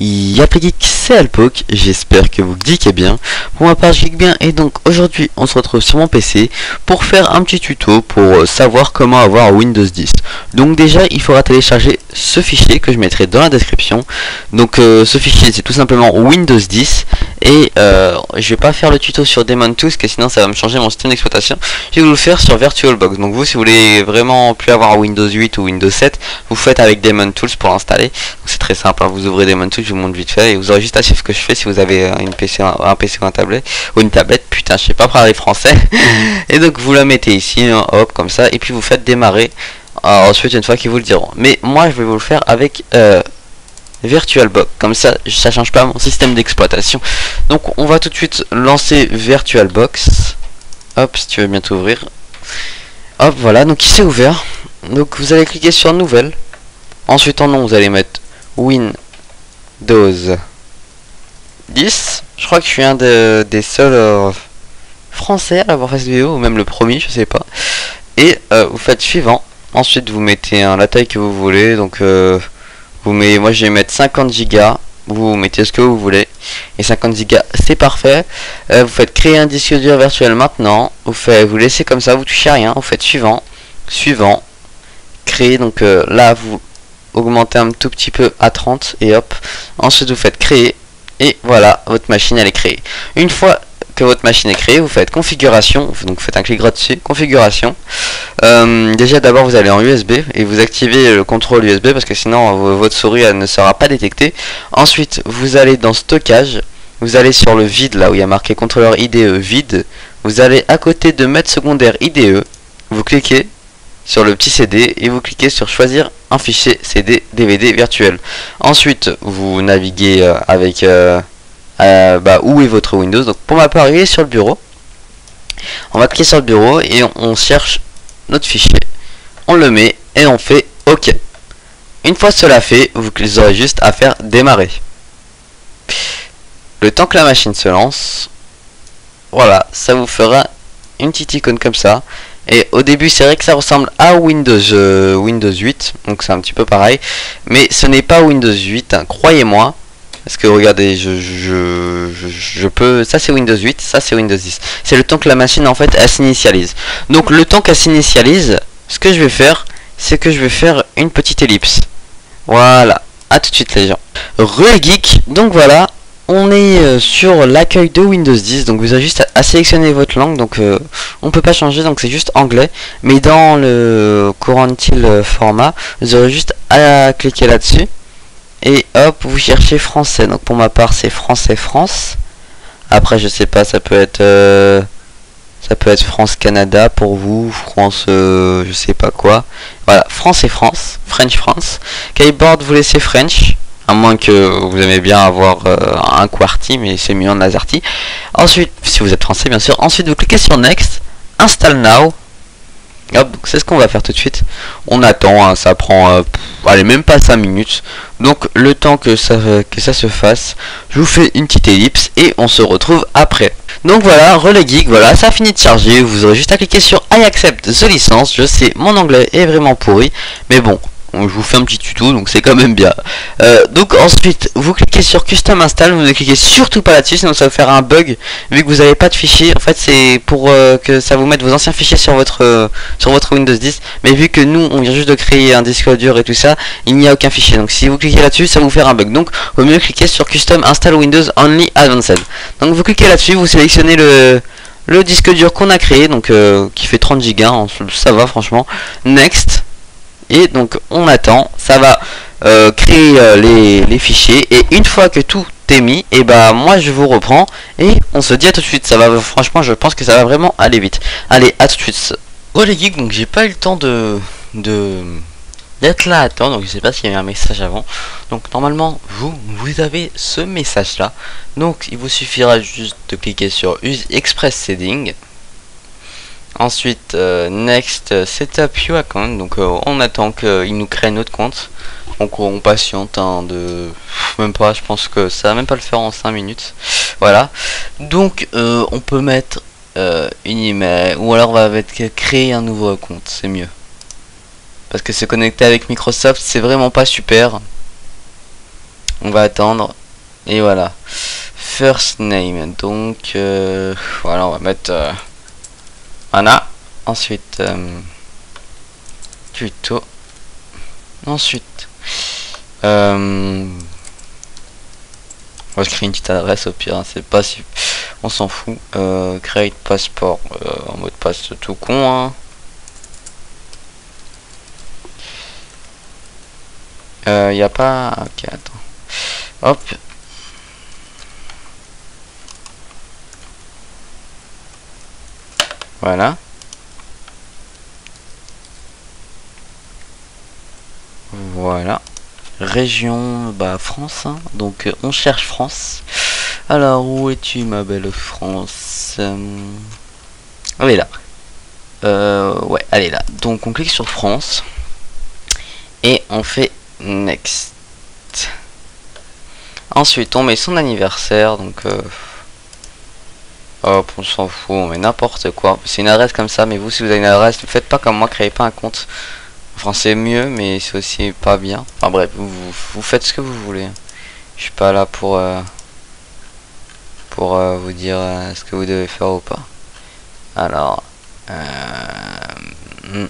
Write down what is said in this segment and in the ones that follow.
Y'a Geek, c'est Alpoc, j'espère que vous geekez bien. Pour ma part, je geek bien et donc aujourd'hui on se retrouve sur mon PC pour faire un petit tuto pour savoir comment avoir Windows 10. Donc déjà il faudra télécharger ce fichier que je mettrai dans la description. Donc ce fichier c'est tout simplement Windows 10 et je vais pas faire le tuto sur Daemon Tools parce que sinon ça va me changer mon système d'exploitation. Je vais vous le faire sur VirtualBox. Donc vous, si vous voulez vraiment plus avoir Windows 8 ou Windows 7, vous faites avec Daemon Tools pour l'installer. C'est très simple, hein. Vous ouvrez Daemon Tools, je vous montre vite fait et vous aurez juste à suivre ce que je fais si vous avez un PC ou un tablette ou une tablette. Putain, je sais pas parler français. Et donc vous la mettez ici, hein, hop, comme ça, et puis vous faites démarrer. Ensuite, une fois qu'ils vous le diront. Mais moi, je vais vous le faire avec VirtualBox. Comme ça change pas mon système d'exploitation. Donc on va tout de suite lancer VirtualBox. Hop, si tu veux bien t'ouvrir. Hop, voilà, donc il s'est ouvert. Donc vous allez cliquer sur Nouvelle. Ensuite en nom, vous allez mettre Windows 10. Je crois que je suis un des seuls français à l'avoir fait cette vidéo, ou même le premier, je sais pas. Et vous faites suivant. Ensuite vous mettez la taille que vous voulez. Donc moi je vais mettre 50 Go. Vous mettez ce que vous voulez. Et 50 Go c'est parfait. Vous faites créer un disque dur virtuel maintenant. Vous laissez comme ça, vous touchez à rien. Vous faites suivant. Suivant. Créer. Donc là vous augmentez un tout petit peu à 30 et hop. Ensuite vous faites créer. Et voilà, votre machine elle est créée. Une fois que votre machine est créée, vous faites configuration, donc vous faites un clic droit dessus, configuration. Déjà d'abord vous allez en USB et vous activez le contrôle USB parce que sinon votre souris elle ne sera pas détectée. Ensuite vous allez dans stockage, vous allez sur le vide là où il y a marqué contrôleur IDE vide, vous allez à côté de maître secondaire IDE, vous cliquez sur le petit CD et vous cliquez sur choisir un fichier CD DVD virtuel. Ensuite vous naviguez avec où est votre Windows. Donc pour ma part il est sur le bureau. On va cliquer sur le bureau et on cherche notre fichier, on le met et on fait OK. Une fois cela fait, vous aurez juste à faire démarrer. Le temps que la machine se lance, voilà, ça vous fera une petite icône comme ça. Et au début c'est vrai que ça ressemble à Windows 8, donc c'est un petit peu pareil, mais ce n'est pas Windows 8, hein, croyez-moi. Parce que regardez, je peux... Ça c'est Windows 8, ça c'est Windows 10. C'est le temps que la machine en fait elle s'initialise. Donc le temps qu'elle s'initialise, ce que je vais faire, c'est que je vais faire une petite ellipse. Voilà, à tout de suite les gens. Re-geek, donc voilà, on est sur l'accueil de Windows 10. Donc vous avez juste à sélectionner votre langue. Donc on peut pas changer, donc c'est juste anglais. Mais dans le Quarantine format, vous aurez juste à cliquer là-dessus. Et hop, vous cherchez français. Donc pour ma part c'est français France. Après je sais pas, ça peut être France Canada pour vous, France je sais pas quoi. Voilà, France et France, French France. Keyboard vous laissez French, à moins que vous aimez bien avoir un QWERTY, mais c'est mieux en AZERTY. Ensuite, si vous êtes français bien sûr, ensuite vous cliquez sur Next, Install Now. Hop, c'est ce qu'on va faire tout de suite. On attend, hein, ça prend allez, même pas 5 minutes. Donc le temps que ça se fasse, je vous fais une petite ellipse et on se retrouve après. Donc voilà, Relais Geek, voilà, ça a fini de charger. Vous aurez juste à cliquer sur I accept the licence. Je sais, mon anglais est vraiment pourri, mais bon, je vous fais un petit tuto, donc c'est quand même bien. Donc ensuite, vous cliquez sur Custom Install. Vous ne cliquez surtout pas là-dessus, sinon ça va faire un bug. Vu que vous n'avez pas de fichier, en fait c'est pour que ça vous mette vos anciens fichiers sur votre Windows 10. Mais vu que nous, on vient juste de créer un disque dur et tout ça, il n'y a aucun fichier. Donc si vous cliquez là-dessus, ça va vous faire un bug. Donc vaut mieux cliquer sur Custom Install Windows Only Advanced. Donc vous cliquez là-dessus, vous sélectionnez le disque dur qu'on a créé, donc qui fait 30 Go, hein, ça va franchement. Next. Et donc on attend, ça va créer les fichiers. Et une fois que tout est mis, et bah moi je vous reprends et on se dit à tout de suite. Ça va, franchement je pense que ça va vraiment aller vite. Allez, à tout de suite. Oh les geeks, donc j'ai pas eu le temps d'être là à temps, donc je sais pas s'il y avait un message avant. Donc normalement vous avez ce message là. Donc il vous suffira juste de cliquer sur Use Express Setting. Ensuite Next Setup Your Account. Donc on attend qu'il nous crée notre compte. Donc on patiente, hein, même pas, je pense que ça va même pas le faire en 5 minutes. Voilà. Donc on peut mettre une email, ou alors on va créer un nouveau compte, c'est mieux. Parce que se connecter avec Microsoft c'est vraiment pas super. On va attendre. Et voilà. First name. Donc voilà, on va mettre Anna. Ensuite tuto. Ensuite on va créer une petite adresse au pire, hein, c'est pas si on s'en fout. Create passeport en mot de passe tout con, hein. Y a pas. Ok, attends. Hop. Voilà. Voilà. Région, bah France, hein. Donc on cherche France. Alors où es-tu ma belle France? Elle est là. Ouais, elle est là. Donc on clique sur France. Et on fait Next. Ensuite on met son anniversaire. Donc hop, on s'en fout, on met n'importe quoi. C'est une adresse comme ça, mais vous, si vous avez une adresse, ne faites pas comme moi, créez pas un compte. Enfin, c'est mieux, mais c'est aussi pas bien. Enfin bref, vous faites ce que vous voulez. Je suis pas là pour vous dire ce que vous devez faire ou pas. Alors, elle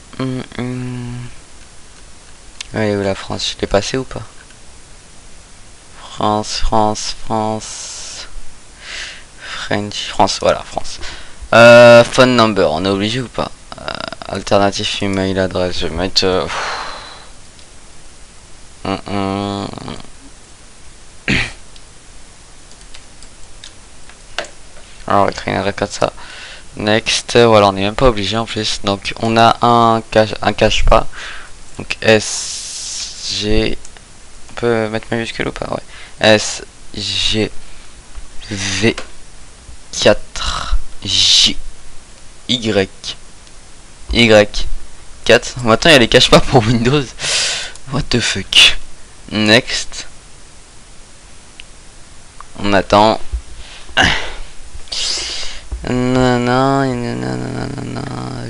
est où la France? Je l'ai passé ou pas? France, France, France. French, France, voilà, France. Phone number, on est obligé ou pas? Alternative email adresse, je vais mettre alors on va créer une adresse comme ça. Next, voilà, on n'est même pas obligé en plus. Donc on a un cache pas. Donc S G, on peut mettre majuscule ou pas? Ouais. S G V 4 J Y 4. Maintenant il y a les cache pas pour Windows. What the fuck. Next. On attend.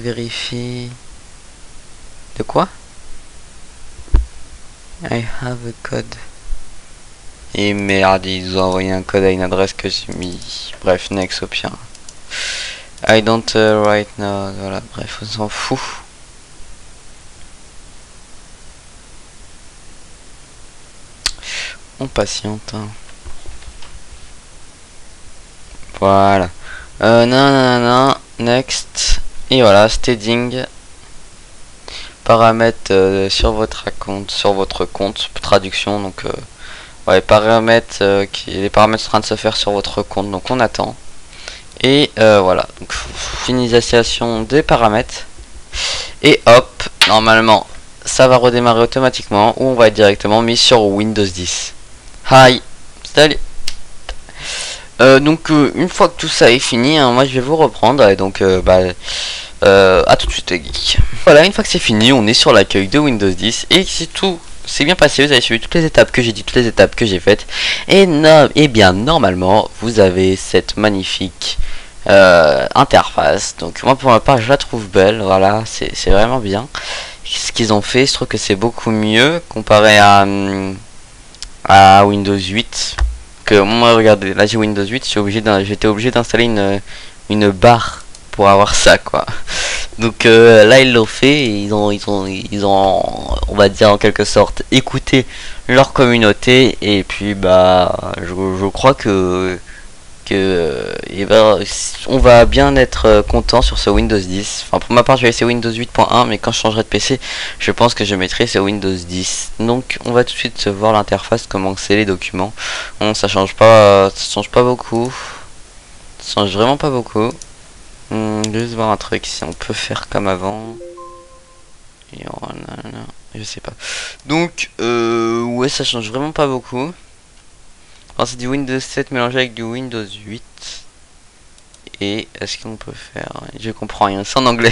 Vérifie. De quoi? I have a code. Et merde, ils ont envoyé un code à une adresse que j'ai mis. Bref, next au pire. I don't right now. Voilà, bref, on s'en fout. On patiente. Hein. Voilà. Non, next. Et voilà, staging. Paramètres sur votre compte, traduction. Donc, ouais, paramètres, les paramètres sont en train de se faire sur votre compte. Donc, on attend. Et voilà. Donc, finalisation des paramètres. Et hop, normalement, ça va redémarrer automatiquement. Ou on va être directement mis sur Windows 10. Hi, salut. Donc une fois que tout ça est fini, hein, moi je vais vous reprendre et donc à tout de suite les geeks. Voilà, une fois que c'est fini, on est sur l'accueil de Windows 10 et si tout s'est bien passé, vous avez suivi toutes les étapes que j'ai dit, toutes les étapes que j'ai faites et bien normalement vous avez cette magnifique interface. Donc moi pour ma part je la trouve belle, voilà, c'est vraiment bien. Ce qu'ils ont fait, je trouve que c'est beaucoup mieux comparé à Windows 8. Que moi regardez, là j'ai Windows 8, j'étais obligé d'installer une barre pour avoir ça quoi. Donc là ils l'ont fait, et ils ont on va dire en quelque sorte écouté leur communauté et puis bah je crois que on va bien être content sur ce Windows 10. Enfin pour ma part je vais laisser Windows 8.1 mais quand je changerai de PC je pense que je mettrai ce Windows 10. Donc on va tout de suite voir l'interface, comment c'est les documents. Bon, ça change pas beaucoup. Ça change vraiment pas beaucoup. Juste voir un truc si on peut faire comme avant. Et je sais pas. Donc ouais ça change vraiment pas beaucoup. Alors c'est du Windows 7 mélangé avec du Windows 8. Et est-ce qu'on peut faire... Je comprends rien, c'est en anglais.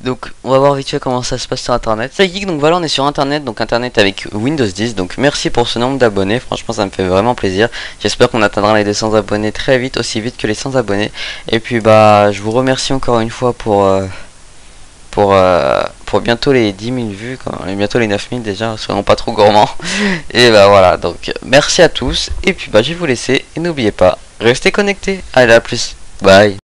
Donc on va voir vite fait comment ça se passe sur internet. Ça geek, donc voilà on est sur internet. Donc internet avec Windows 10. Donc merci pour ce nombre d'abonnés. Franchement ça me fait vraiment plaisir. J'espère qu'on atteindra les 200 abonnés très vite. Aussi vite que les 100 abonnés. Et puis bah je vous remercie encore une fois pour pour bientôt les 10 000 vues, quand on est bientôt les 9 000 déjà, soyons pas trop gourmands. Et bah voilà, donc merci à tous, et puis bah je vais vous laisser, et n'oubliez pas, restez connectés. Allez, à plus, bye.